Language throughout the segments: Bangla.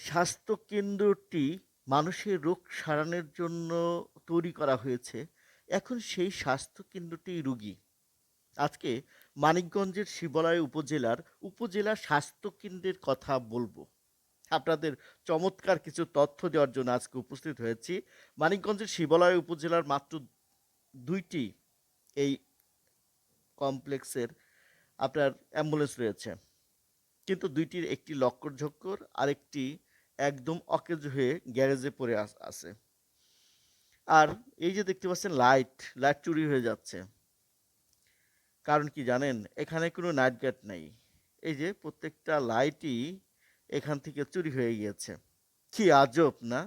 স্বাস্থ্য কেন্দ্রটি মানুষের রোগ সারানোর জন্য তৈরি করা হয়েছে। এখন সেই স্বাস্থ্য কেন্দ্রটি রোগী। আজকে মানিকগঞ্জের শিবালয় উপজেলার উপজেলা স্বাস্থ্য কেন্দ্রের কথা বলবো। আপনাদের চমৎকার কিছু তথ্য দেওয়ার জন্য আজকে উপস্থিত হয়েছি। মানিকগঞ্জের শিবালয় উপজেলার মাত্র ২ টি এই কমপ্লেক্সের আপনার অ্যাম্বুলেন্স রয়েছে। কিন্তু ২ টির একটি লক্কর-ঝক্কর, আরেকটি একদম অকেজো হয়ে গ্যারেজে পড়ে আছে। আর এই যে দেখতে পাচ্ছেন লাইট চুরি হয়ে যাচ্ছে। কারণ কি জানেন? এখানে কোনো নাইট গার্ড নেই। এই যে প্রত্যেকটা লাইটই এখান থেকে চুরি হয়ে গিয়েছে। কি আজব না?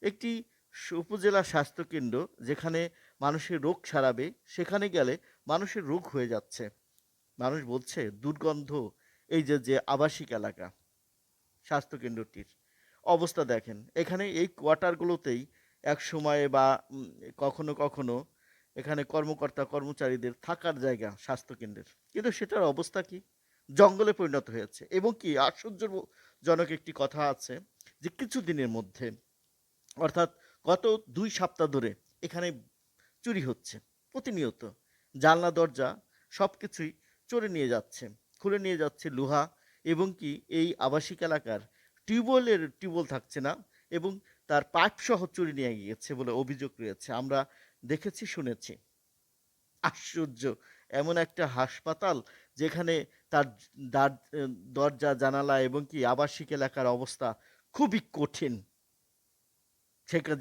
একটি উপজেলা স্বাস্থ্যকেন্দ্র যেখানে মানুষের রোগ সারাবে, সেখানে গেলে মানুষের রোগ হয়ে যাচ্ছে। মানুষ বলছে দুর্গন্ধ, এই যে আবাসিক এলাকা স্বাস্থ্যকেন্দ্রটির অবস্থা দেখেন। এখানে এই কোয়ার্টারগুলোতেই একসময়ে বা কখনো কখনো এখানে কর্মকর্তা কর্মচারীদের থাকার জায়গা স্বাস্থ্যকেন্দ্রের। কিন্তু সেটার অবস্থা কি? জঙ্গলে পরিণত হয়েছে। এবং কি আশ্চর্যজনক একটি কথা আছে যে কিছুদিনের মধ্যে, অর্থাৎ গত ২ সপ্তাহ ধরে এখানে চুরি হচ্ছে প্রতিনিয়ত। জানলা দরজা সবকিছুই চোরে নিয়ে যাচ্ছে, খুলে নিয়ে যাচ্ছে লোহা। এবং কি এই আবাসিক এলাকার টিউবওয়েল থাকছে না, এবং তার পাইপ সহ চুরি নিয়ে গিয়েছে বলে অভিযোগ রয়েছে। আমরা দেখেছি, শুনেছি। আশ্চর্য! এমন একটা হাসপাতাল যেখানে তার দরজা জানালা এবং কি আবাসিক এলাকার অবস্থা খুবই কঠিন।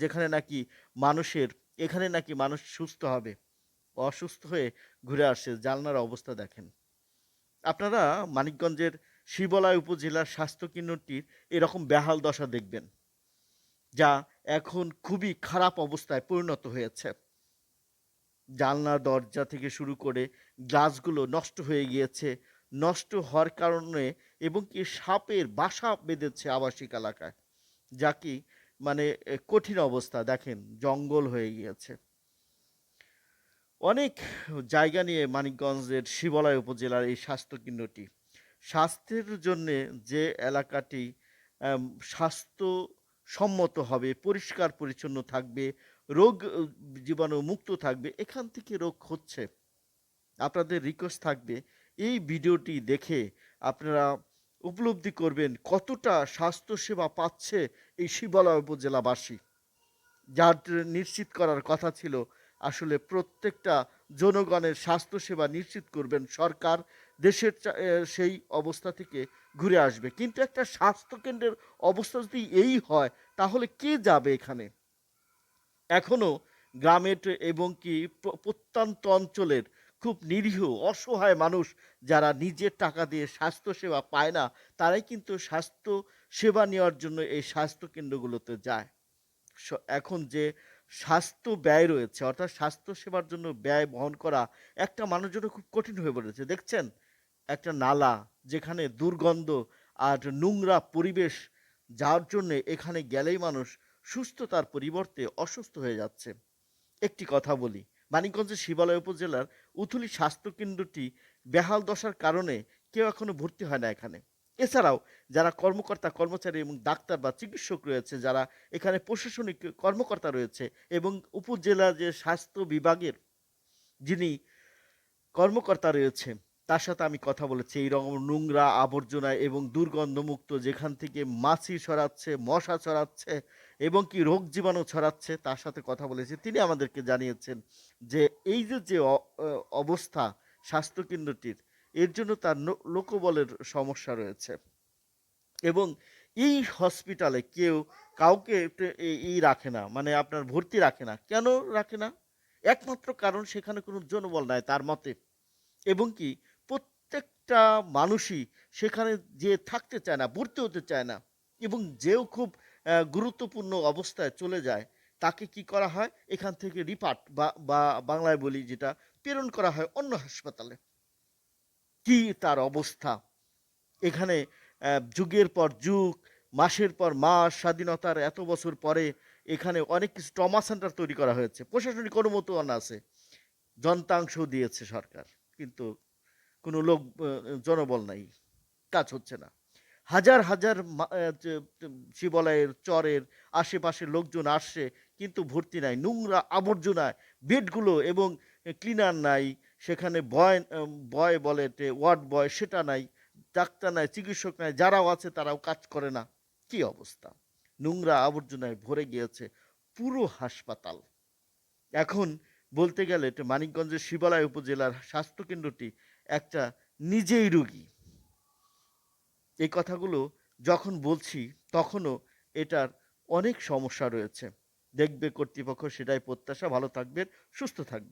যেখানে নাকি মানুষের এখানে নাকি মানুষ সুস্থ হবে, অসুস্থ হয়ে ঘুরে আসে। জানলার অবস্থা দেখেন। আপনারা মানিকগঞ্জের শিবালয় উপজেলার স্বাস্থ্য কেন্দ্রটির এরকম বেহাল দশা দেখবেন, যা এখন খুবই খারাপ অবস্থায় পরিণত হয়েছে। জানলা দরজা থেকে শুরু করে গ্লাসগুলো নষ্ট হয়ে গিয়েছে। নষ্ট হওয়ার কারণে এবং কি সাপের বাসা বেঁধেছে আবাসিক এলাকায়, যা কি মানে কঠিন অবস্থা। দেখেন, জঙ্গল হয়ে গিয়েছে। অনেক জায়গা নিয়ে মানিকগঞ্জের শিবালয় উপজেলার এই স্বাস্থ্যকেন্দ্রটি। স্বাস্থ্যের জন্যে যে এলাকাটি আম স্বাস্থ্যসম্মত হবে, পরিষ্কার পরিচ্ছন্ন থাকবে, রোগ জীবাণু মুক্ত থাকবে, এখান থেকে রোগ হচ্ছে। আপনাদের রিকোয়েস্ট থাকবে এই ভিডিওটি দেখে আপনারা উপলব্ধি করবেন কতটা স্বাস্থ্যসেবা পাচ্ছে এই শিবালয় উপজেলাবাসী। যার নিশ্চিত করার কথা ছিল আসলে প্রত্যেকটা জনগণের স্বাস্থ্যসেবা নিশ্চিত করবেন সরকার। দেশের সেই অবস্থা থেকে ঘুরে আসবে। কিন্তু একটা স্বাস্থ্যকেন্দ্রের অবস্থা যদি এই হয়, তাহলে কে যাবে এখানে? এখনো গ্রামের এবং কি প্রত্যন্ত অঞ্চলের খুব নিরীহ অসহায় মানুষ যারা নিজের টাকা দিয়ে স্বাস্থ্যসেবা পায় না, তারাই কিন্তু স্বাস্থ্য সেবা নেওয়ার জন্য এই স্বাস্থ্য কেন্দ্রগুলোতে যায়। এখন যে স্বাস্থ্য ব্যয় রয়েছে, অর্থাৎ স্বাস্থ্য সেবার জন্য ব্যয় বহন করা একটা মানুষের জন্য খুব কঠিন হয়ে পড়েছে। দেখছেন, একটা নালা যেখানে দুর্গন্ধ আর নোংরা পরিবেশ, যার জন্যে এখানে গেলেই মানুষ সুস্থতার পরিবর্তে অসুস্থ হয়ে যাচ্ছে। একটি কথা বলি, মানিকগঞ্জের শিবালয় উপজেলার উথুলি স্বাস্থ্যকেন্দ্রটি বেহাল দশার কারণে কেউ এখনো ভর্তি হয় না এখানে। এছাড়াও যারা কর্মকর্তা কর্মচারী এবং ডাক্তার বা চিকিৎসক রয়েছে, যারা এখানে প্রশাসনিক কর্মকর্তা রয়েছে, এবং উপজেলা যে স্বাস্থ্য বিভাগের যিনি কর্মকর্তা রয়েছে, তার সাথে আমি কথা বলেছি। এইরকম নোংরা আবর্জনা এবং দুর্গন্ধমুক্ত, যেখান থেকে মাছি ছড়াচ্ছে, মশা ছড়াচ্ছে এবং কি রোগ জীবাণু ছড়াচ্ছে, তার সাথে কথা বলেছি। তিনি আমাদেরকে জানিয়েছেন যে এই যে অবস্থা স্বাস্থ্যকেন্দ্রটির, এর জন্য তার লোকবলের সমস্যা রয়েছে। এবং এই হসপিটালে কেউ কাউকে রাখে না, মানে আপনার ভর্তি রাখে না। কেন রাখে না? একমাত্র কারণ সেখানে কোনো জনবল নাই তার মতে। এবং কি প্রত্যেকটা মানুষই সেখানে যেয়ে থাকতে চায় না, ভর্তি হতে চায় না। এবং যেও খুব গুরুত্বপূর্ণ অবস্থায় চলে যায়, তাকে কি করা হয়? এখান থেকে রিপার্ট বা বাংলায় বলি যেটা, প্রেরণ করা হয় অন্য হাসপাতালে। কি তার অবস্থা! এখানে যুগের পর যুগ, মাসের পর মাস, স্বাধীনতার এত বছর পরে এখানে অনেক কিছু ট্রমা সেন্টার তৈরি করা হয়েছে। প্রশাসনিক অনুমোদন আছে। যন্ত্রাংশও দিয়েছে সরকার। কিন্তু কোনো লোক জনবল নাই। কাজ হচ্ছে না। হাজার, হাজার মা যে শিবালয়ের চরের আশেপাশের লোকজন আসছে কিন্তু ভর্তি নাই। নোংরা আবর্জনায় বেডগুলো এবং ক্লিনার নাই। সেখানে বয় বলে ওয়ার্ড বয় সেটা নাই। ডাক্তার নাই, চিকিৎসক নাই। যারাও আছে তারাও কাজ করে না। কি অবস্থা! নোংরা আবর্জনায় ভরে গিয়েছে পুরো হাসপাতাল। এখন বলতে গেলে মানিকগঞ্জের শিবালয় উপজেলার স্বাস্থ্যকেন্দ্রটি একটা নিজেই রোগী। এই কথাগুলো যখন বলছি তখনও এটার অনেক সমস্যা রয়েছে। দেখবে কর্তৃপক্ষ, সেটাই প্রত্যাশা। ভালো থাকবেন, সুস্থ থাকবেন।